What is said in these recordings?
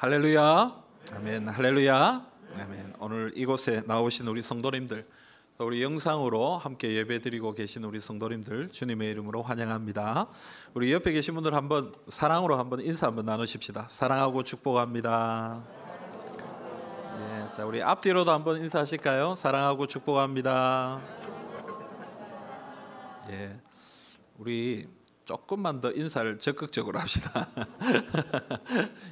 할렐루야. 아멘. 할렐루야. 아멘. 오늘 이곳에 나오신 우리 성도님들, 또 우리 영상으로 함께 예배드리고 계신 우리 성도님들 주님의 이름으로 환영합니다. 우리 옆에 계신 분들 한번 사랑으로 한번 인사 한번 나누십시다. 사랑하고 축복합니다. 예, 자, 우리 앞뒤로도 한번 인사하실까요? 사랑하고 축복합니다. 예, 우리 조금만 더 인사를 적극적으로 합시다.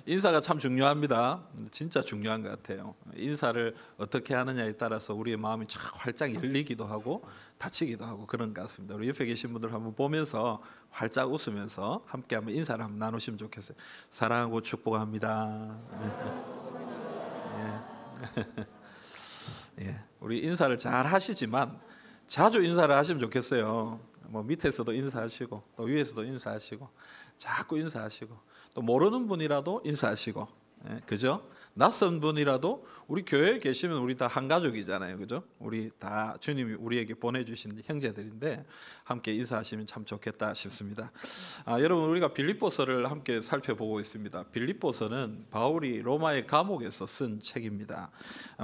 인사가 참 중요합니다. 진짜 중요한 것 같아요. 인사를 어떻게 하느냐에 따라서 우리의 마음이 참 활짝 열리기도 하고 닫히기도 하고 그런 것 같습니다. 우리 옆에 계신 분들 한번 보면서 활짝 웃으면서 함께 한번 인사를 한번 나누시면 좋겠어요. 사랑하고 축복합니다. 예. 우리 인사를 잘 하시지만 자주 인사를 하시면 좋겠어요. 뭐 밑에서도 인사하시고 또 위에서도 인사하시고 자꾸 인사하시고 또 모르는 분이라도 인사하시고, 예, 그죠? 낯선 분이라도 우리 교회에 계시면 우리 다 한 가족이잖아요, 그죠? 우리 다 주님이 우리에게 보내주신 형제들인데 함께 인사하시면 참 좋겠다 싶습니다. 여러분, 우리가 빌립보서를 함께 살펴보고 있습니다. 빌립보서는 바울이 로마의 감옥에서 쓴 책입니다.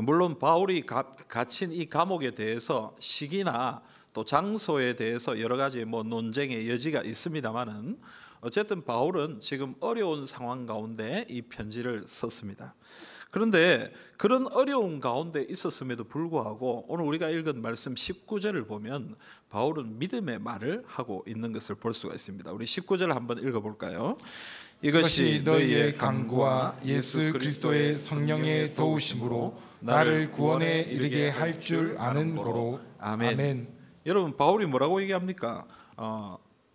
물론 바울이 갇힌 이 감옥에 대해서 시기나 또 장소에 대해서 여러 가지 논쟁의 여지가 있습니다만은 어쨌든 바울은 지금 어려운 상황 가운데 이 편지를 썼습니다. 그런데 그런 어려운 가운데 있었음에도 불구하고 오늘 우리가 읽은 말씀 19절을 보면 바울은 믿음의 말을 하고 있는 것을 볼 수가 있습니다. 우리 19절 한번 읽어볼까요? 이것이 너희의 간구와 예수 그리스도의 성령의 도우심으로 나를 구원에 이르게 할 줄 아는 거로. 아멘. 아멘. 여러분, 바울이 뭐라고 얘기합니까?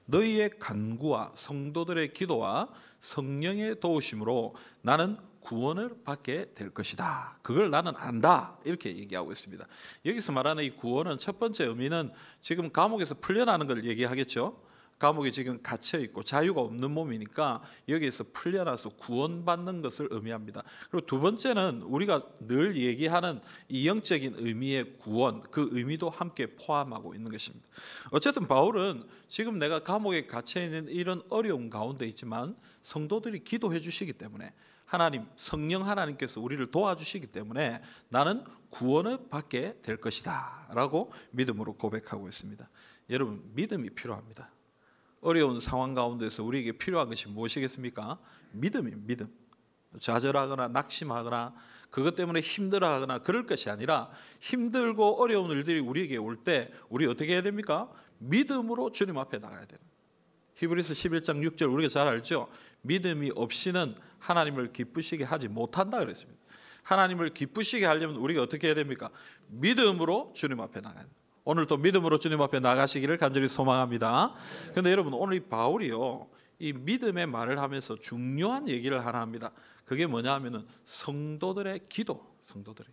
너희의 간구와 성도들의 기도와 성령의 도우심으로 나는 구원을 받게 될 것이다. 그걸 나는 안다. 이렇게 얘기하고 있습니다. 여기서 말하는 이 구원은 첫 번째 의미는 지금 감옥에서 풀려나는 걸 얘기하겠죠. 감옥에 지금 갇혀 있고 자유가 없는 몸이니까 여기에서 풀려나서 구원받는 것을 의미합니다. 그리고 두 번째는 우리가 늘 얘기하는 이 영적인 의미의 구원, 그 의미도 함께 포함하고 있는 것입니다. 어쨌든 바울은 지금 내가 감옥에 갇혀 있는 이런 어려운 가운데 있지만 성도들이 기도해 주시기 때문에 하나님, 성령 하나님께서 우리를 도와주시기 때문에 나는 구원을 받게 될 것이다 라고 믿음으로 고백하고 있습니다. 여러분, 믿음이 필요합니다. 어려운 상황 가운데서 우리에게 필요한 것이 무엇이겠습니까? 믿음입니다. 믿음. 좌절하거나 낙심하거나 그것 때문에 힘들어하거나 그럴 것이 아니라 힘들고 어려운 일들이 우리에게 올 때 우리 어떻게 해야 됩니까? 믿음으로 주님 앞에 나가야 돼요. 히브리서 11장 6절 우리가 잘 알죠? 믿음이 없이는 하나님을 기쁘시게 하지 못한다 그랬습니다. 하나님을 기쁘시게 하려면 우리가 어떻게 해야 됩니까? 믿음으로 주님 앞에 나가야 돼요. 오늘 또 믿음으로 주님 앞에 나가시기를 간절히 소망합니다. 그런데 여러분, 오늘 이 바울이요, 이 믿음의 말을 하면서 중요한 얘기를 하나 합니다. 그게 뭐냐 하면은 성도들의 기도. 성도들이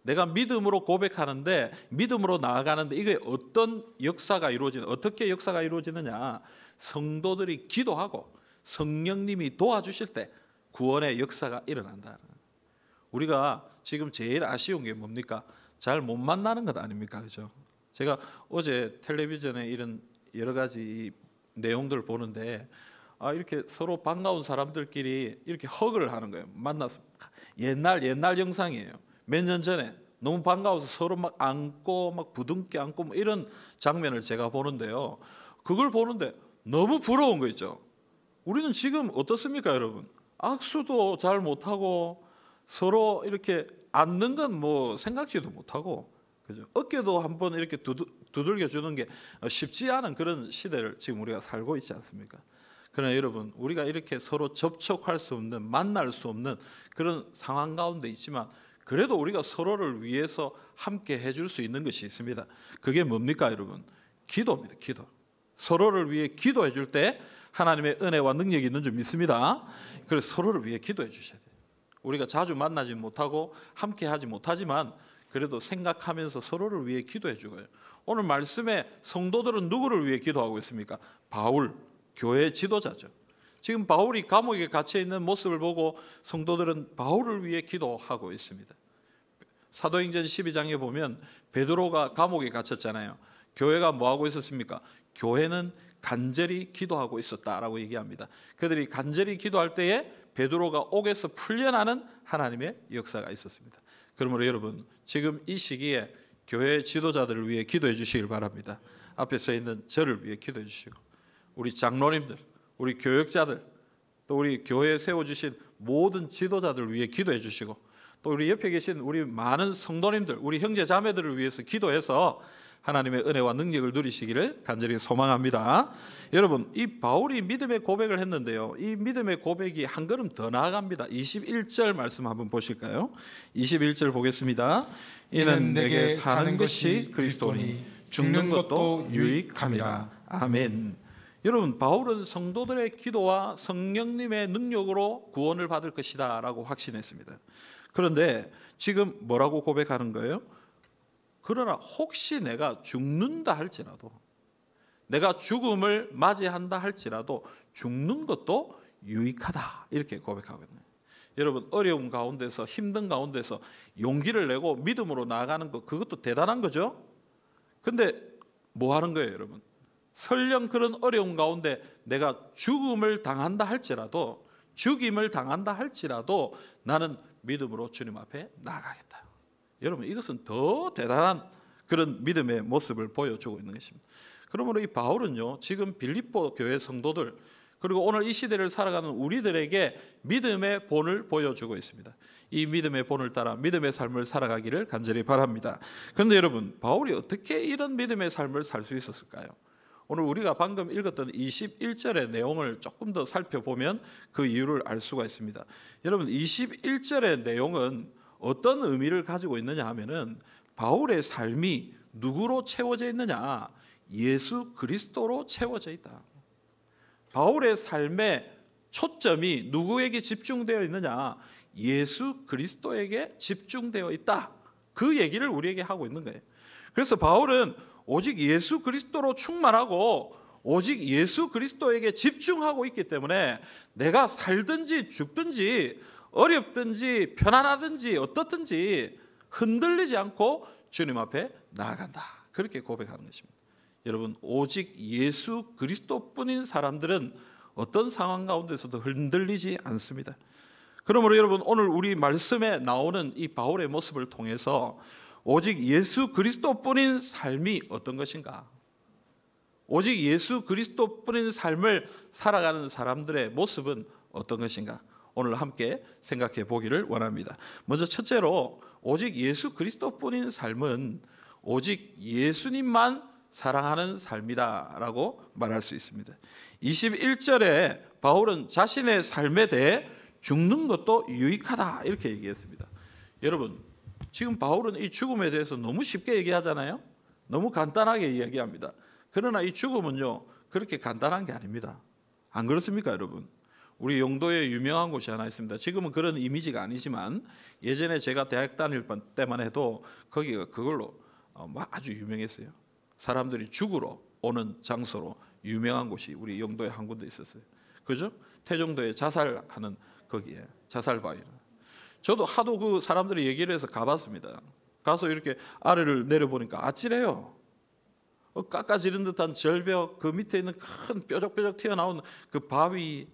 내가 믿음으로 고백하는데 믿음으로 나아가는데 이게 어떤 역사가 이루어지는, 어떻게 역사가 이루어지느냐? 성도들이 기도하고 성령님이 도와주실 때 구원의 역사가 일어난다. 우리가 지금 제일 아쉬운 게 뭡니까? 잘 못 만나는 것 아닙니까? 그죠? 제가 어제 텔레비전에 이런 여러 가지 내용들을 보는데 이렇게 서로 반가운 사람들끼리 이렇게 허그를 하는 거예요. 만나서 옛날 영상이에요. 몇 년 전에 너무 반가워서 서로 막 안고 막 부둥켜 안고 뭐 이런 장면을 제가 보는데요. 그걸 보는데 너무 부러운 거 있죠. 우리는 지금 어떻습니까, 여러분? 악수도 잘 못하고 서로 이렇게 앉는 건 뭐 생각지도 못하고, 그죠? 어깨도 한번 이렇게 두들겨 주는 게 쉽지 않은 그런 시대를 지금 우리가 살고 있지 않습니까? 그러나 여러분, 우리가 이렇게 서로 접촉할 수 없는, 만날 수 없는 그런 상황 가운데 있지만 그래도 우리가 서로를 위해서 함께 해줄 수 있는 것이 있습니다. 그게 뭡니까, 여러분? 기도입니다. 기도. 서로를 위해 기도해 줄 때 하나님의 은혜와 능력이 있는 줄 믿습니다. 그래서 서로를 위해 기도해 주셔야 돼요. 우리가 자주 만나지 못하고 함께 하지 못하지만 그래도 생각하면서 서로를 위해 기도해 주고요. 오늘 말씀에 성도들은 누구를 위해 기도하고 있습니까? 바울, 교회 지도자죠. 지금 바울이 감옥에 갇혀 있는 모습을 보고 성도들은 바울을 위해 기도하고 있습니다. 사도행전 12장에 보면 베드로가 감옥에 갇혔잖아요. 교회가 뭐하고 있었습니까? 교회는 간절히 기도하고 있었다라고 얘기합니다. 그들이 간절히 기도할 때에 베드로가 옥에서 풀려나는 하나님의 역사가 있었습니다. 그러므로 여러분 지금 이 시기에 교회 지도자들을 위해 기도해 주시길 바랍니다. 앞에 서 있는 저를 위해 기도해 주시고 우리 장로님들, 우리 교역자들, 또 우리 교회에 세워주신 모든 지도자들을 위해 기도해 주시고 또 우리 옆에 계신 우리 많은 성도님들, 우리 형제 자매들을 위해서 기도해서 하나님의 은혜와 능력을 누리시기를 간절히 소망합니다. 여러분, 이 바울이 믿음의 고백을 했는데요, 이 믿음의 고백이 한 걸음 더 나아갑니다. 21절 말씀 한번 보실까요? 21절 보겠습니다. 이는 내게 사는 것이 그리스도니 죽는 것도 유익함이라. 아멘. 여러분, 바울은 성도들의 기도와 성령님의 능력으로 구원을 받을 것이다 라고 확신했습니다. 그런데 지금 뭐라고 고백하는 거예요? 그러나 혹시 내가 죽는다 할지라도, 내가 죽음을 맞이한다 할지라도 죽는 것도 유익하다, 이렇게 고백하거든요. 여러분, 어려움 가운데서, 힘든 가운데서 용기를 내고 믿음으로 나아가는 것, 그것도 대단한 거죠. 근데 뭐 하는 거예요, 여러분? 설령 그런 어려움 가운데 내가 죽음을 당한다 할지라도, 죽임을 당한다 할지라도 나는 믿음으로 주님 앞에 나아가겠다. 여러분, 이것은 더 대단한 그런 믿음의 모습을 보여주고 있는 것입니다. 그러므로 이 바울은요, 지금 빌립보 교회 성도들, 그리고 오늘 이 시대를 살아가는 우리들에게 믿음의 본을 보여주고 있습니다. 이 믿음의 본을 따라 믿음의 삶을 살아가기를 간절히 바랍니다. 그런데 여러분, 바울이 어떻게 이런 믿음의 삶을 살 수 있었을까요? 오늘 우리가 방금 읽었던 21절의 내용을 조금 더 살펴보면 그 이유를 알 수가 있습니다. 여러분, 21절의 내용은 어떤 의미를 가지고 있느냐 하면은 바울의 삶이 누구로 채워져 있느냐? 예수 그리스도로 채워져 있다. 바울의 삶의 초점이 누구에게 집중되어 있느냐? 예수 그리스도에게 집중되어 있다. 그 얘기를 우리에게 하고 있는 거예요. 그래서 바울은 오직 예수 그리스도로 충만하고 오직 예수 그리스도에게 집중하고 있기 때문에 내가 살든지 죽든지 어렵든지 편안하든지 어떻든지 흔들리지 않고 주님 앞에 나아간다. 그렇게 고백하는 것입니다. 여러분, 오직 예수 그리스도뿐인 사람들은 어떤 상황 가운데서도 흔들리지 않습니다. 그러므로 여러분, 오늘 우리 말씀에 나오는 이 바울의 모습을 통해서 오직 예수 그리스도뿐인 삶이 어떤 것인가? 오직 예수 그리스도뿐인 삶을 살아가는 사람들의 모습은 어떤 것인가? 오늘 함께 생각해 보기를 원합니다. 먼저 첫째로, 오직 예수 그리스도뿐인 삶은 오직 예수님만 사랑하는 삶이다라고 말할 수 있습니다. 21절에 바울은 자신의 삶에 대해 죽는 것도 유익하다 이렇게 얘기했습니다. 여러분, 지금 바울은 이 죽음에 대해서 너무 쉽게 얘기하잖아요. 너무 간단하게 이야기합니다. 그러나 이 죽음은요, 그렇게 간단한 게 아닙니다. 안 그렇습니까, 여러분? 우리 용도에 유명한 곳이 하나 있습니다. 지금은 그런 이미지가 아니지만 예전에 제가 대학 다닐 때만 해도 거기가 그걸로 아주 유명했어요. 사람들이 죽으러 오는 장소로 유명한 곳이 우리 용도에 한 군데 있었어요. 그죠? 태종도에 자살하는 거기에 자살바위. 저도 하도 그 사람들이 얘기를 해서 가봤습니다. 가서 이렇게 아래를 내려보니까 아찔해요. 깎아지른 듯한 절벽, 그 밑에 있는 큰 뾰족뾰족 튀어나온 그 바위,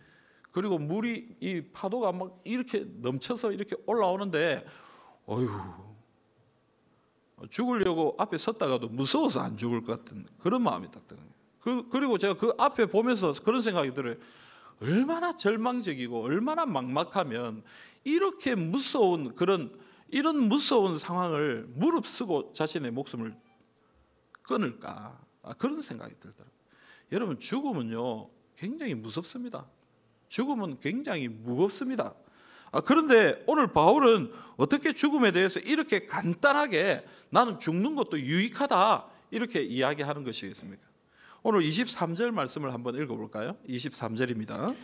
그리고 물이, 이 파도가 막 이렇게 넘쳐서 이렇게 올라오는데, 어휴, 죽으려고 앞에 섰다가도 무서워서 안 죽을 것 같은 그런 마음이 딱 드는 거예요. 그리고 제가 그 앞에 보면서 그런 생각이 들어요. 얼마나 절망적이고 얼마나 막막하면 이렇게 무서운 이런 무서운 상황을 무릅쓰고 자신의 목숨을 끊을까? 그런 생각이 들더라고요. 여러분, 죽음은요 굉장히 무섭습니다. 죽음은 굉장히 무겁습니다. 그런데 오늘 바울은 어떻게 죽음에 대해서 이렇게 간단하게 나는 죽는 것도 유익하다 이렇게 이야기하는 것이겠습니까? 오늘 23절 말씀을 한번 읽어볼까요? 23절입니다.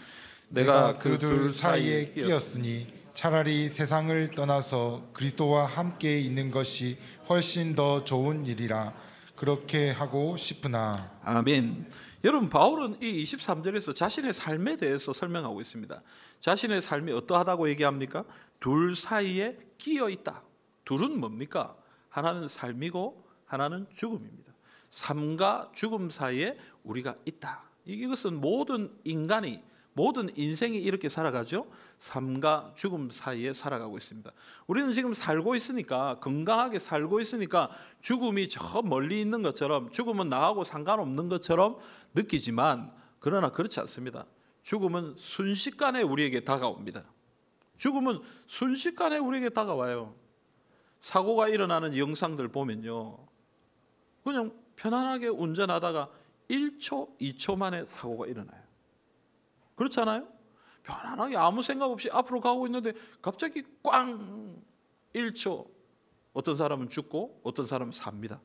내가 그 둘 사이에 끼었으니 차라리 세상을 떠나서 그리스도와 함께 있는 것이 훨씬 더 좋은 일이라 그렇게 하고 싶으나. 아멘. 여러분, 바울은 이 23절에서 자신의 삶에 대해서 설명하고 있습니다. 자신의 삶이 어떠하다고 얘기합니까? 둘 사이에 끼어 있다. 둘은 뭡니까? 하나는 삶이고 하나는 죽음입니다. 삶과 죽음 사이에 우리가 있다. 이것은 모든 인간이, 모든 인생이 이렇게 살아가죠. 삶과 죽음 사이에 살아가고 있습니다. 우리는 지금 살고 있으니까, 건강하게 살고 있으니까 죽음이 저 멀리 있는 것처럼, 죽음은 나하고 상관없는 것처럼 느끼지만, 그러나 그렇지 않습니다. 죽음은 순식간에 우리에게 다가옵니다. 죽음은 순식간에 우리에게 다가와요. 사고가 일어나는 영상들 보면요, 그냥 편안하게 운전하다가 1초, 2초 만에 사고가 일어나요. 그렇지 않아요? 편안하게 아무 생각 없이 앞으로 가고 있는데 갑자기 꽝! 1초. 어떤 사람은 죽고 어떤 사람은 삽니다.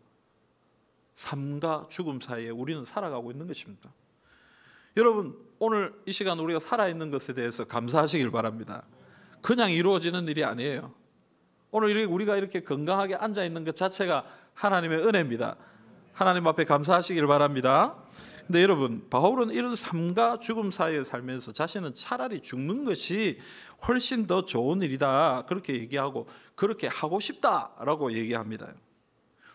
삶과 죽음 사이에 우리는 살아가고 있는 것입니다. 여러분, 오늘 이 시간 우리가 살아있는 것에 대해서 감사하시길 바랍니다. 그냥 이루어지는 일이 아니에요. 오늘 우리가 이렇게 건강하게 앉아있는 것 자체가 하나님의 은혜입니다. 하나님 앞에 감사하시길 바랍니다. 근데 여러분, 바울은 이런 삶과 죽음 사이에 살면서 자신은 차라리 죽는 것이 훨씬 더 좋은 일이다, 그렇게 얘기하고 그렇게 하고 싶다라고 얘기합니다.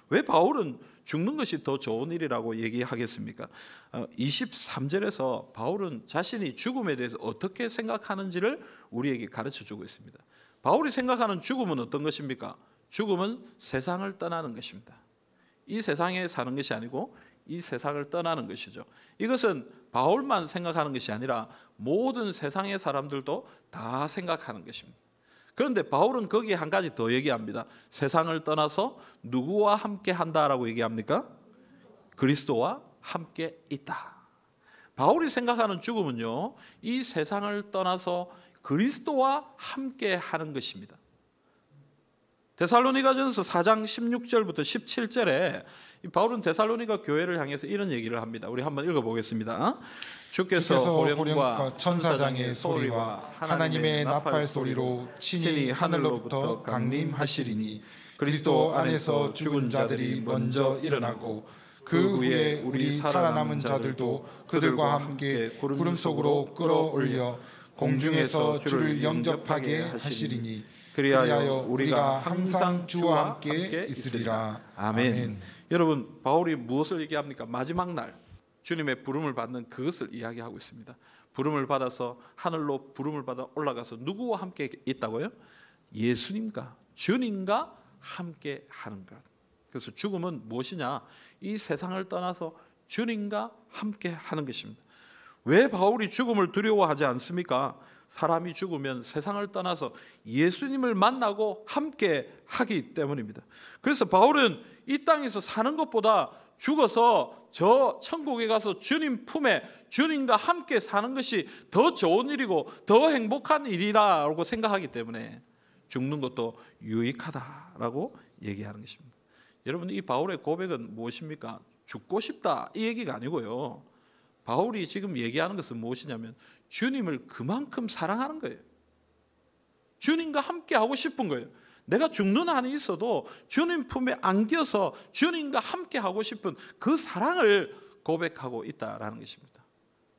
왜 바울은 죽는 것이 더 좋은 일이라고 얘기하겠습니까? 23절에서 바울은 자신이 죽음에 대해서 어떻게 생각하는지를 우리에게 가르쳐주고 있습니다. 바울이 생각하는 죽음은 어떤 것입니까? 죽음은 세상을 떠나는 것입니다. 이 세상에 사는 것이 아니고 이 세상을 떠나는 것이죠. 이것은 바울만 생각하는 것이 아니라 모든 세상의 사람들도 다 생각하는 것입니다. 그런데 바울은 거기에 한 가지 더 얘기합니다. 세상을 떠나서 누구와 함께 한다라고 얘기합니까? 그리스도와 함께 있다. 바울이 생각하는 죽음은요, 이 세상을 떠나서 그리스도와 함께 하는 것입니다. 데살로니가전서 4장 16절부터 17절에 바울은 데살로니가 교회를 향해서 이런 얘기를 합니다. 우리 한번 읽어보겠습니다. 주께서 호령과 천사장의 소리와 하나님의 나팔 소리로 친히 하늘로부터 강림하시리니 그리스도 안에서 죽은 자들이 먼저 일어나고 그 후에 우리 살아남은 자들도 그들과 함께 구름 속으로 끌어올려 공중에서 주를 영접하게 하시리니 그리하여 우리가 항상 주와 함께 있으리라. 아멘. 여러분, 바울이 무엇을 얘기합니까? 마지막 날 주님의 부름을 받는 그것을 이야기하고 있습니다. 부름을 받아서 하늘로 부름을 받아 올라가서 누구와 함께 있다고요? 예수님과 주님과 함께 하는 것. 그래서 죽음은 무엇이냐? 이 세상을 떠나서 주님과 함께 하는 것입니다. 왜 바울이 죽음을 두려워하지 않습니까? 사람이 죽으면 세상을 떠나서 예수님을 만나고 함께 하기 때문입니다. 그래서 바울은 이 땅에서 사는 것보다 죽어서 저 천국에 가서 주님 품에 주님과 함께 사는 것이 더 좋은 일이고 더 행복한 일이라고 생각하기 때문에 죽는 것도 유익하다라고 얘기하는 것입니다. 여러분, 이 바울의 고백은 무엇입니까? 죽고 싶다 이 얘기가 아니고요. 바울이 지금 얘기하는 것은 무엇이냐면 주님을 그만큼 사랑하는 거예요. 주님과 함께 하고 싶은 거예요. 내가 죽는 한이 있어도 주님 품에 안겨서 주님과 함께 하고 싶은 그 사랑을 고백하고 있다라는 것입니다.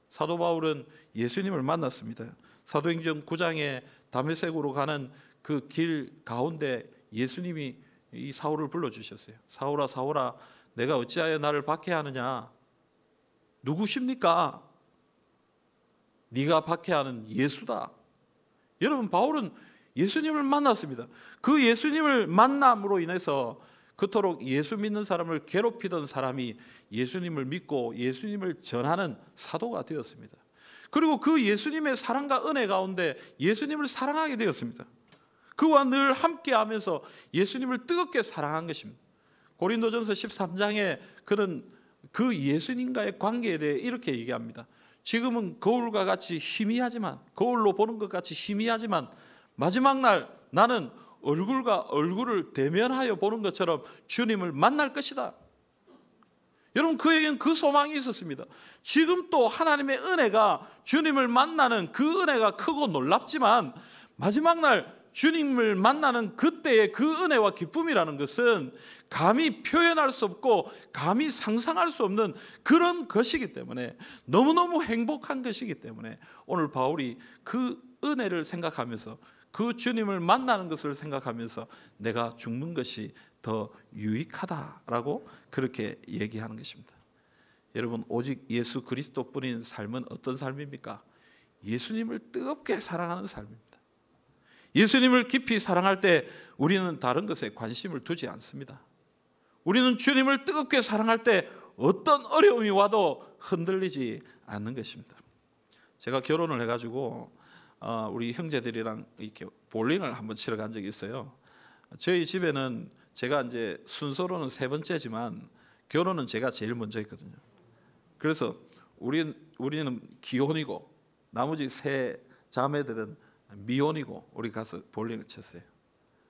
사도 바울은 예수님을 만났습니다. 사도행전 9장에 다메섹으로 가는 그 길 가운데 예수님이 이 사울을 불러주셨어요. 사울아, 사울아, 내가 어찌하여 나를 박해하느냐? 누구십니까? 네가 박해하는 예수다. 여러분, 바울은 예수님을 만났습니다. 그 예수님을 만남으로 인해서 그토록 예수 믿는 사람을 괴롭히던 사람이 예수님을 믿고 예수님을 전하는 사도가 되었습니다. 그리고 그 예수님의 사랑과 은혜 가운데 예수님을 사랑하게 되었습니다. 그와 늘 함께하면서 예수님을 뜨겁게 사랑한 것입니다. 고린도전서 13장에 그는 그 예수님과의 관계에 대해 이렇게 얘기합니다. 지금은 거울과 같이 희미하지만, 거울로 보는 것 같이 희미하지만 마지막 날 나는 얼굴과 얼굴을 대면하여 보는 것처럼 주님을 만날 것이다. 여러분, 그에게는 그 소망이 있었습니다. 지금 또 하나님의 은혜가 주님을 만나는 그 은혜가 크고 놀랍지만 마지막 날 주님을 만나는 그때의 그 은혜와 기쁨이라는 것은 감히 표현할 수 없고 감히 상상할 수 없는 그런 것이기 때문에, 너무너무 행복한 것이기 때문에 오늘 바울이 그 은혜를 생각하면서 그 주님을 만나는 것을 생각하면서 내가 죽는 것이 더 유익하다라고 그렇게 얘기하는 것입니다. 여러분, 오직 예수 그리스도뿐인 삶은 어떤 삶입니까? 예수님을 뜨겁게 사랑하는 삶입니다. 예수님을 깊이 사랑할 때 우리는 다른 것에 관심을 두지 않습니다. 우리는 주님을 뜨겁게 사랑할 때 어떤 어려움이 와도 흔들리지 않는 것입니다. 제가 결혼을 해가지고 우리 형제들이랑 이렇게 볼링을 한번 치러 간 적이 있어요. 저희 집에는 제가 이제 순서로는 3번째지만 결혼은 제가 제일 먼저 했거든요. 그래서 우리는 기혼이고 나머지 3 자매들은 미혼이고 우리 가서 볼링을 쳤어요.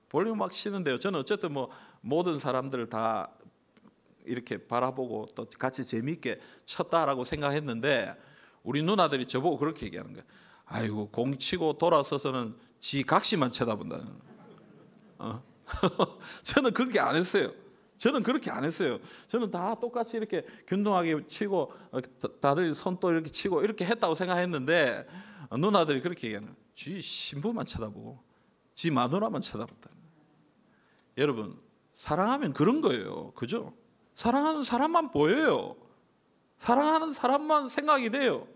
볼링 막 치는데요. 저는 어쨌든 뭐 모든 사람들을 다 이렇게 바라보고 또 같이 재미있게 쳤다라고 생각했는데 우리 누나들이 저보고 그렇게 얘기하는 거예요. 아이고 공 치고 돌아서서는 지 각시만 쳐다본다는. 저는 그렇게 안 했어요. 저는 다 똑같이 이렇게 균등하게 치고 다들 손도 이렇게 치고 이렇게 했다고 생각했는데 누나들이 그렇게 얘기하는 거예요. 지 신부만 쳐다보고 지 마누라만 쳐다본다. 여러분 사랑하면 그런 거예요. 그죠? 사랑하는 사람만 보여요. 사랑하는 사람만 생각이 돼요.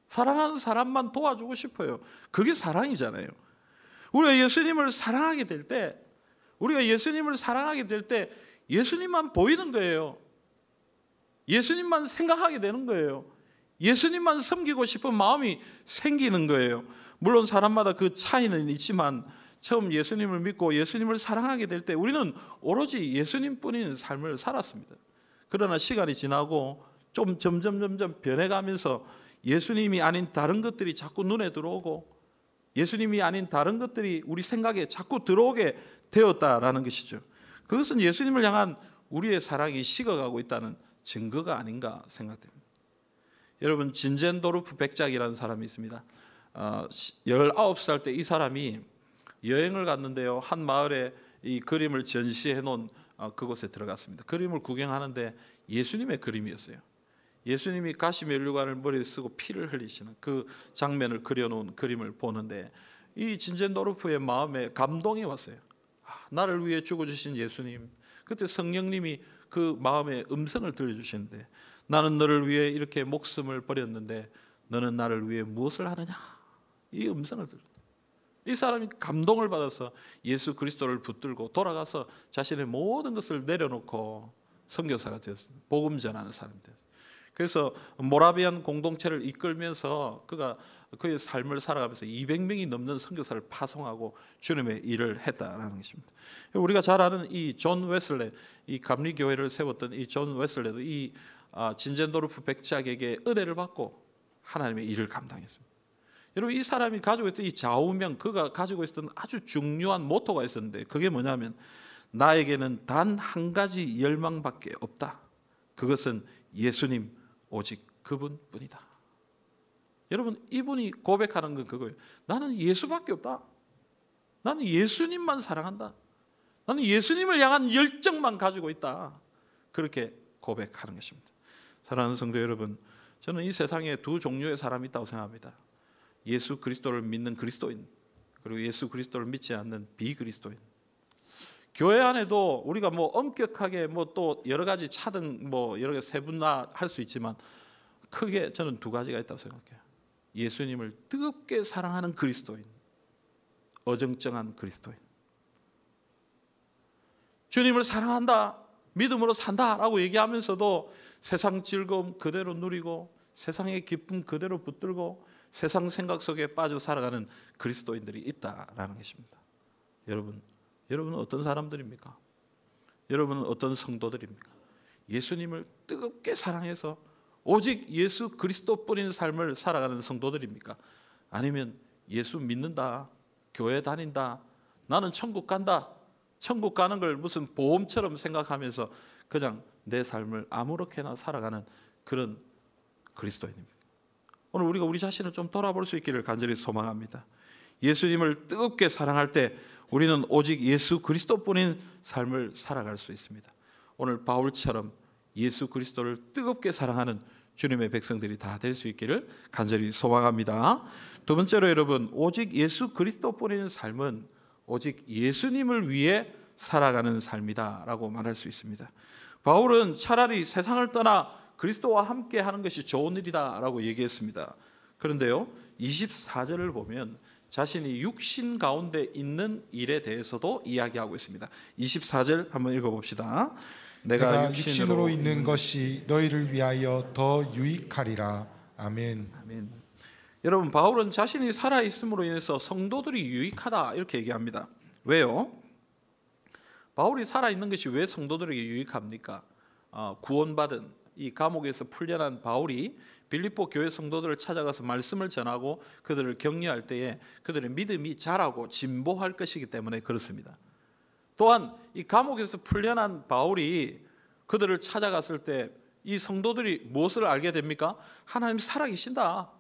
사랑하는 사람만 도와주고 싶어요. 그게 사랑이잖아요. 우리가 예수님을 사랑하게 될 때 예수님만 보이는 거예요. 예수님만 생각하게 되는 거예요. 예수님만 섬기고 싶은 마음이 생기는 거예요. 물론 사람마다 그 차이는 있지만 처음 예수님을 믿고 예수님을 사랑하게 될 때 우리는 오로지 예수님뿐인 삶을 살았습니다. 그러나 시간이 지나고 좀 점점 변해가면서 예수님이 아닌 다른 것들이 자꾸 눈에 들어오고 예수님이 아닌 다른 것들이 우리 생각에 자꾸 들어오게 되었다라는 것이죠. 그것은 예수님을 향한 우리의 사랑이 식어가고 있다는 증거가 아닌가 생각됩니다. 여러분 진젠도르프 백작이라는 사람이 있습니다. 19살 때 이 사람이 여행을 갔는데요. 한 마을에 이 그림을 전시해 놓은 그곳에 들어갔습니다. 그림을 구경하는데 예수님의 그림이었어요. 예수님이 가시면류관을 머리에 쓰고 피를 흘리시는 그 장면을 그려놓은 그림을 보는데 이 진젠도르프의 마음에 감동이 왔어요. 나를 위해 죽어주신 예수님, 그때 성령님이 그 마음에 음성을 들려주시는데 나는 너를 위해 이렇게 목숨을 버렸는데 너는 나를 위해 무엇을 하느냐, 이 음성을 들었다. 이 사람이 감동을 받아서 예수 그리스도를 붙들고 돌아가서 자신의 모든 것을 내려놓고 선교사가 되었습니다. 복음 전하는 사람이 되었습니다. 그래서 모라비안 공동체를 이끌면서 그가 그의 삶을 살아가면서 200명이 넘는 선교사를 파송하고 주님의 일을 했다라는 것입니다. 우리가 잘 아는 이 존 웨슬레, 이 감리 교회를 세웠던 이 존 웨슬레도 이 진젠도르프 백작에게 은혜를 받고 하나님의 일을 감당했습니다. 여러분 이 사람이 가지고 있던 이 좌우명, 그가 가지고 있었던 아주 중요한 모토가 있었는데 그게 뭐냐면 나에게는 단 한 가지 열망밖에 없다. 그것은 예수님 오직 그분뿐이다. 여러분 이분이 고백하는 건 그거예요. 나는 예수밖에 없다. 나는 예수님만 사랑한다. 나는 예수님을 향한 열정만 가지고 있다. 그렇게 고백하는 것입니다. 사랑하는 성도 여러분, 저는 이 세상에 2 종류의 사람이 있다고 생각합니다. 예수 그리스도를 믿는 그리스도인, 그리고 예수 그리스도를 믿지 않는 비그리스도인. 교회 안에도 우리가 뭐 엄격하게 뭐 또 여러 가지 차등 뭐 여러 가지 세분화할 수 있지만 크게 저는 2 가지가 있다고 생각해요. 예수님을 뜨겁게 사랑하는 그리스도인, 어정쩡한 그리스도인. 주님을 사랑한다, 믿음으로 산다라고 얘기하면서도 세상 즐거움 그대로 누리고 세상의 기쁨 그대로 붙들고 세상 생각 속에 빠져 살아가는 그리스도인들이 있다라는 것입니다. 여러분은 어떤 사람들입니까? 여러분은 어떤 성도들입니까? 예수님을 뜨겁게 사랑해서 오직 예수 그리스도뿐인 삶을 살아가는 성도들입니까? 아니면 예수 믿는다, 교회 다닌다, 나는 천국 간다, 천국 가는 걸 무슨 보험처럼 생각하면서 그냥 내 삶을 아무렇게나 살아가는 그런 그리스도인입니다. 오늘 우리가 우리 자신을 좀 돌아볼 수 있기를 간절히 소망합니다. 예수님을 뜨겁게 사랑할 때 우리는 오직 예수 그리스도뿐인 삶을 살아갈 수 있습니다. 오늘 바울처럼 예수 그리스도를 뜨겁게 사랑하는 주님의 백성들이 다 될 수 있기를 간절히 소망합니다. 2번째로 여러분, 오직 예수 그리스도뿐인 삶은 오직 예수님을 위해 살아가는 삶이다라고 말할 수 있습니다. 바울은 차라리 세상을 떠나 그리스도와 함께 하는 것이 좋은 일이다라고 얘기했습니다. 그런데요, 24절을 보면 자신이 육신 가운데 있는 일에 대해서도 이야기하고 있습니다. 24절 한번 읽어봅시다. 내가 육신으로 있는 것이 너희를 위하여 더 유익하리라. 아멘. 아멘. 여러분, 바울은 자신이 살아있음으로 인해서 성도들이 유익하다 이렇게 얘기합니다. 왜요? 바울이 살아있는 것이 왜 성도들에게 유익합니까? 구원받은 이 감옥에서 풀려난 바울이 빌립보 교회 성도들을 찾아가서 말씀을 전하고 그들을 격려할 때에 그들의 믿음이 자라고 진보할 것이기 때문에 그렇습니다. 또한 이 감옥에서 풀려난 바울이 그들을 찾아갔을 때 이 성도들이 무엇을 알게 됩니까? 하나님 살아계신다.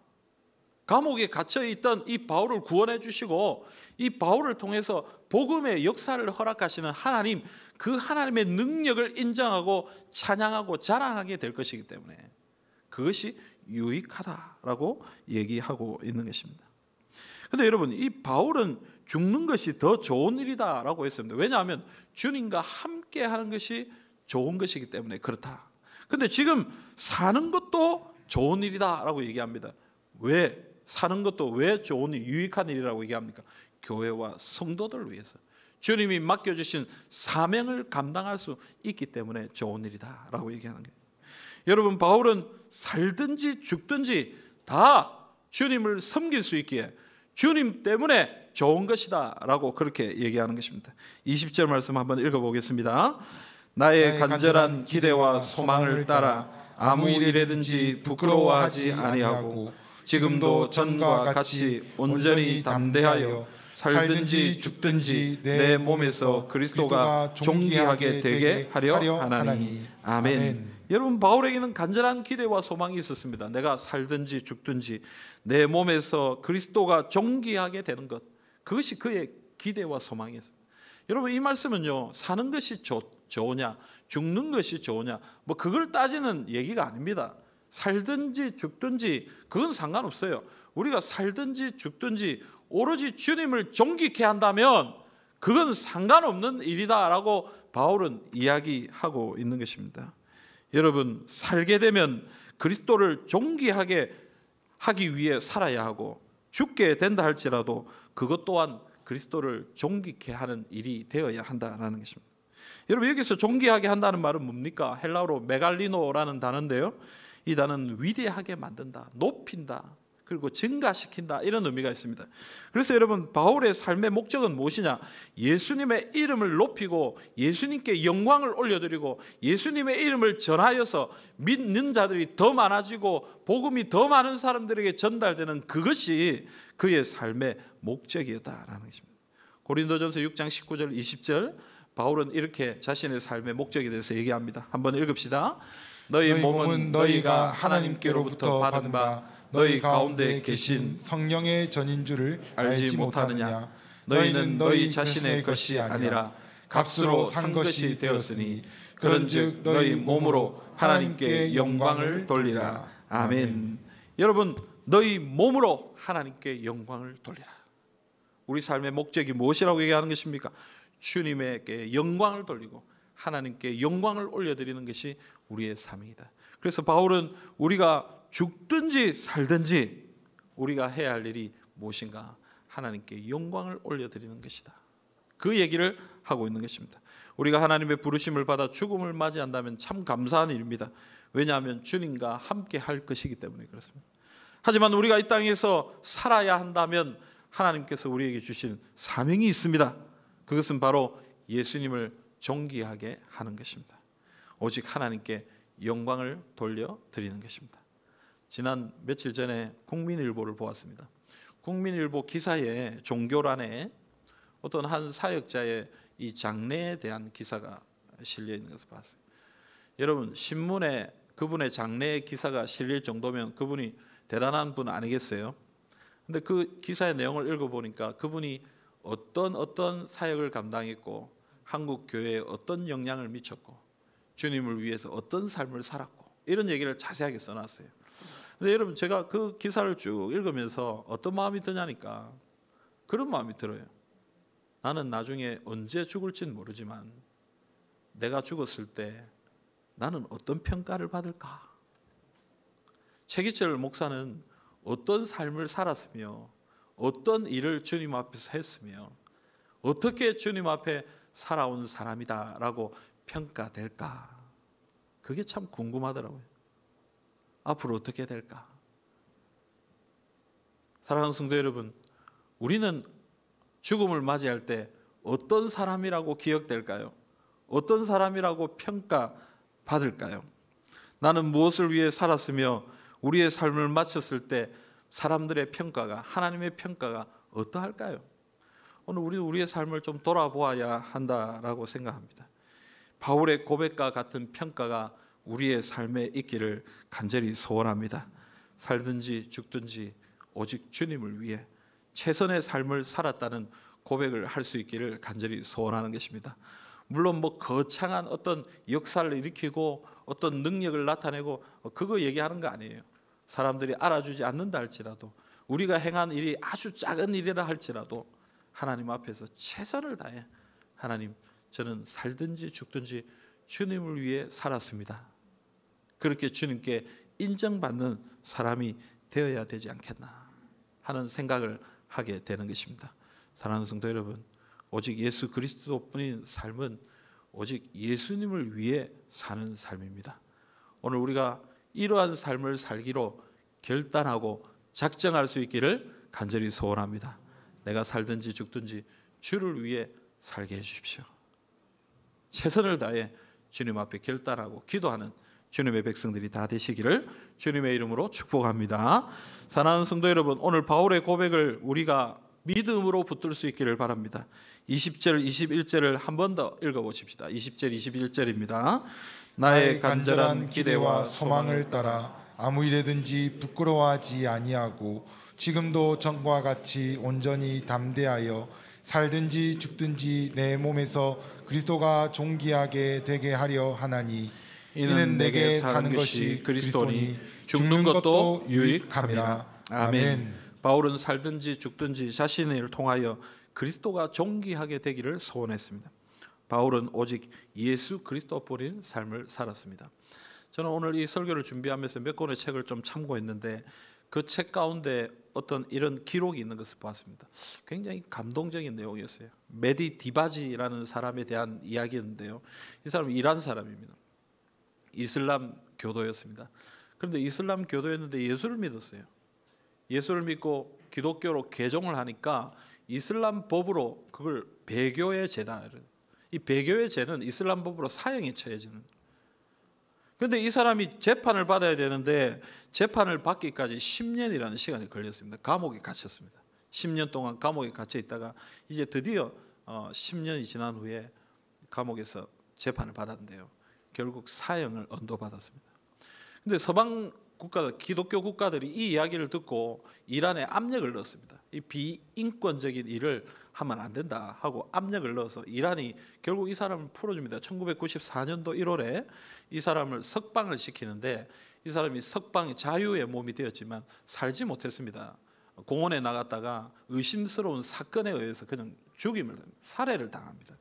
감옥에 갇혀있던 이 바울을 구원해 주시고 이 바울을 통해서 복음의 역사를 허락하시는 하나님, 그 하나님의 능력을 인정하고 찬양하고 자랑하게 될 것이기 때문에 그것이 유익하다라고 얘기하고 있는 것입니다. 그런데 여러분, 이 바울은 죽는 것이 더 좋은 일이다라고 했습니다. 왜냐하면 주님과 함께 하는 것이 좋은 것이기 때문에 그렇다. 그런데 지금 사는 것도 좋은 일이다라고 얘기합니다. 왜? 사는 것도 왜 좋은 일, 유익한 일이라고 얘기합니까? 교회와 성도들을 위해서 주님이 맡겨주신 사명을 감당할 수 있기 때문에 좋은 일이다라고 얘기하는 거예요. 여러분, 바울은 살든지 죽든지 다 주님을 섬길 수 있기에 주님 때문에 좋은 것이다 라고 그렇게 얘기하는 것입니다. 20절 말씀 한번 읽어보겠습니다. 나의 간절한 기대와 소망을 따라 아무 일에든지 부끄러워하지 아니하고 지금도 전과 같이 온전히 담대하여 살든지 죽든지 내 몸에서 그리스도가 존귀하게 되게 하려 하나니. 아멘. 여러분, 바울에게는 간절한 기대와 소망이 있었습니다. 내가 살든지 죽든지 내 몸에서 그리스도가 존귀하게 되는 것, 그것이 그의 기대와 소망이었습니다. 여러분, 이 말씀은요, 사는 것이 좋으냐 죽는 것이 좋으냐 뭐 그걸 따지는 얘기가 아닙니다. 살든지 죽든지 그건 상관없어요. 우리가 살든지 죽든지 오로지 주님을 존귀케 한다면 그건 상관없는 일이다라고 바울은 이야기하고 있는 것입니다. 여러분, 살게 되면 그리스도를 존귀하게 하기 위해 살아야 하고 죽게 된다 할지라도 그것 또한 그리스도를 존귀케 하는 일이 되어야 한다라는 것입니다. 여러분, 여기서 존귀하게 한다는 말은 뭡니까? 헬라어로 메갈리노라는 단어인데요, 이 단어는 위대하게 만든다, 높인다, 그리고 증가시킨다, 이런 의미가 있습니다. 그래서 여러분, 바울의 삶의 목적은 무엇이냐? 예수님의 이름을 높이고 예수님께 영광을 올려드리고 예수님의 이름을 전하여서 믿는 자들이 더 많아지고 복음이 더 많은 사람들에게 전달되는 그것이 그의 삶의 목적이었다라는 것입니다. 고린도전서 6장 19절 20절 바울은 이렇게 자신의 삶의 목적에 대해서 얘기합니다. 한번 읽읍시다. 너희 몸은 너희가 하나님께로부터 받은 바 너희 가운데 계신 성령의 전인 줄을 알지 못하느냐? 너희는 너희 자신의 것이 아니라 값으로 산 것이 되었으니 그런즉 너희 몸으로 하나님께 영광을 돌리라. 아멘. 여러분, 너희 몸으로 하나님께 영광을 돌리라. 우리 삶의 목적이 무엇이라고 얘기하는 것입니까? 주님에게 영광을 돌리고 하나님께 영광을 올려드리는 것이 우리의 삶이다. 그래서 바울은 우리가 죽든지 살든지 우리가 해야 할 일이 무엇인가? 하나님께 영광을 올려드리는 것이다. 그 얘기를 하고 있는 것입니다. 우리가 하나님의 부르심을 받아 죽음을 맞이한다면 참 감사한 일입니다. 왜냐하면 주님과 함께 할 것이기 때문에 그렇습니다. 하지만 우리가 이 땅에서 살아야 한다면 하나님께서 우리에게 주신 사명이 있습니다. 그것은 바로 예수님을 존귀하게 하는 것입니다. 오직 하나님께 영광을 돌려드리는 것입니다. 지난 며칠 전에 국민일보를 보았습니다. 국민일보 기사에 종교란에 어떤 한 사역자의 이 장래에 대한 기사가 실려 있는 것을 봤어요. 여러분, 신문에 그분의 장래의 기사가 실릴 정도면 그분이 대단한 분 아니겠어요? 근데 그 기사의 내용을 읽어보니까 그분이 어떤 사역을 감당했고 한국 교회에 어떤 영향을 미쳤고 주님을 위해서 어떤 삶을 살았고 이런 얘기를 자세하게 써놨어요. 근데 여러분, 제가 그 기사를 쭉 읽으면서 어떤 마음이 드냐니까 그런 마음이 들어요. 나는 나중에 언제 죽을지는 모르지만 내가 죽었을 때 나는 어떤 평가를 받을까? 최기철 목사는 어떤 삶을 살았으며 어떤 일을 주님 앞에서 했으며 어떻게 주님 앞에 살아온 사람이다라고 평가될까? 그게 참 궁금하더라고요. 앞으로 어떻게 될까? 사랑하는 성도 여러분, 우리는 죽음을 맞이할 때 어떤 사람이라고 기억될까요? 어떤 사람이라고 평가받을까요? 나는 무엇을 위해 살았으며 우리의 삶을 마쳤을 때 사람들의 평가가, 하나님의 평가가 어떠할까요? 오늘 우리의 삶을 좀 돌아보아야 한다라고 생각합니다. 바울의 고백과 같은 평가가 우리의 삶에 있기를 간절히 소원합니다. 살든지 죽든지 오직 주님을 위해 최선의 삶을 살았다는 고백을 할 수 있기를 간절히 소원하는 것입니다. 물론 거창한 어떤 역사를 일으키고 어떤 능력을 나타내고 그거 얘기하는 거 아니에요. 사람들이 알아주지 않는다 할지라도, 우리가 행한 일이 아주 작은 일이라 할지라도 하나님 앞에서 최선을 다해 하나님, 저는 살든지 죽든지 주님을 위해 살았습니다. 그렇게 주님께 인정받는 사람이 되어야 되지 않겠나 하는 생각을 하게 되는 것입니다. 사랑하는 성도 여러분, 오직 예수 그리스도뿐인 삶은 오직 예수님을 위해 사는 삶입니다. 오늘 우리가 이러한 삶을 살기로 결단하고 작정할 수 있기를 간절히 소원합니다. 내가 살든지 죽든지 주를 위해 살게 해주십시오. 최선을 다해 주님 앞에 결단하고 기도하는 주님의 백성들이 다 되시기를 주님의 이름으로 축복합니다. 사랑하는 성도 여러분, 오늘 바울의 고백을 우리가 믿음으로 붙들 수 있기를 바랍니다. 20절, 21절을 한 번 더 읽어보십시다. 20절, 21절입니다. 나의 간절한 기대와 소망을 따라 아무 일에든지 부끄러워하지 아니하고 지금도 전과 같이 온전히 담대하여 살든지 죽든지 내 몸에서 그리스도가 존귀하게 되게 하려 하나니 이는 내게 사는 것이 그리스도니 죽는 것도 유익함이라. 아멘. 바울은 살든지 죽든지 자신의 일을 통하여 그리스도가 존귀하게 되기를 소원했습니다. 바울은 오직 예수 그리스도뿐인 삶을 살았습니다. 저는 오늘 이 설교를 준비하면서 몇 권의 책을 좀 참고했는데 그 책 가운데 어떤 이런 기록이 있는 것을 보았습니다. 굉장히 감동적인 내용이었어요. 메디 디바지라는 사람에 대한 이야기였는데요. 이 사람은 이란 사람입니다. 이슬람 교도였습니다. 그런데 이슬람 교도였는데 예수를 믿었어요. 예수를 믿고 기독교로 개종을 하니까 이슬람 법으로 그걸 배교의 죄다. 이 배교의 죄는 이슬람 법으로 사형이 처해지는. 그런데 이 사람이 재판을 받아야 되는데 재판을 받기까지 10년이라는 시간이 걸렸습니다. 감옥에 갇혔습니다. 10년 동안 감옥에 갇혀 있다가 이제 드디어 10년이 지난 후에 감옥에서 재판을 받았는데요. 결국 사형을 언도받았습니다. 그런데 서방 국가들, 기독교 국가들이 이 이야기를 듣고 이란에 압력을 넣었습니다. 이 비인권적인 일을 하면 안 된다 하고 압력을 넣어서 이란이 결국 이 사람을 풀어줍니다. 1994년도 1월에 이 사람을 석방을 시키는데 이 사람이 석방이 자유의 몸이 되었지만 살지 못했습니다. 공원에 나갔다가 의심스러운 사건에 의해서 그냥 살해를 당합니다.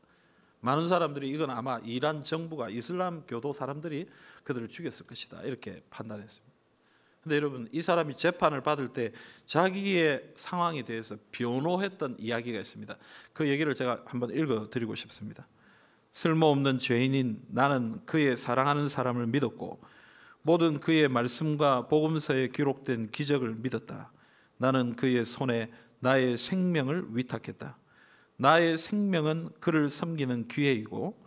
많은 사람들이 이건 아마 이란 정부가 이슬람 교도 사람들이 그들을 죽였을 것이다 이렇게 판단했습니다. 그런데 여러분, 이 사람이 재판을 받을 때 자기의 상황에 대해서 변호했던 이야기가 있습니다. 그 얘기를 제가 한번 읽어드리고 싶습니다. 쓸모없는 죄인인 나는 그의 사랑하는 사람을 믿었고 모든 그의 말씀과 복음서에 기록된 기적을 믿었다. 나는 그의 손에 나의 생명을 위탁했다. 나의 생명은 그를 섬기는 기회이고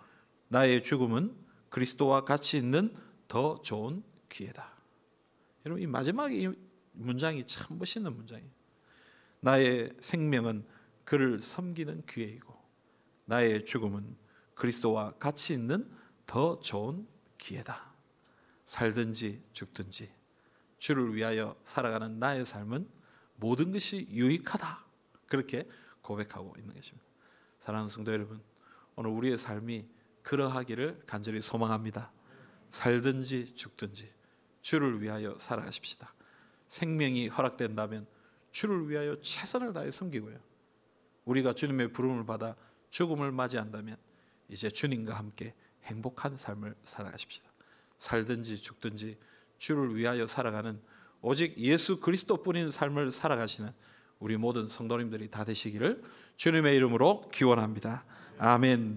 나의 죽음은 그리스도와 같이 있는 더 좋은 기회다. 여러분, 이 마지막 이 문장이 참 멋있는 문장이에요. 나의 생명은 그를 섬기는 기회이고 나의 죽음은 그리스도와 같이 있는 더 좋은 기회다. 살든지 죽든지 주를 위하여 살아가는 나의 삶은 모든 것이 유익하다. 그렇게 고백하고 있는 것입니다. 사랑하는 성도 여러분, 오늘 우리의 삶이 그러하기를 간절히 소망합니다. 살든지 죽든지 주를 위하여 살아가십시다. 생명이 허락된다면 주를 위하여 최선을 다해 섬기고요. 우리가 주님의 부름을 받아 죽음을 맞이한다면 이제 주님과 함께 행복한 삶을 살아가십시다. 살든지 죽든지 주를 위하여 살아가는 오직 예수 그리스도뿐인 삶을 살아가시는 우리 모든 성도님들이 다 되시기를 주님의 이름으로 기원합니다. 아멘.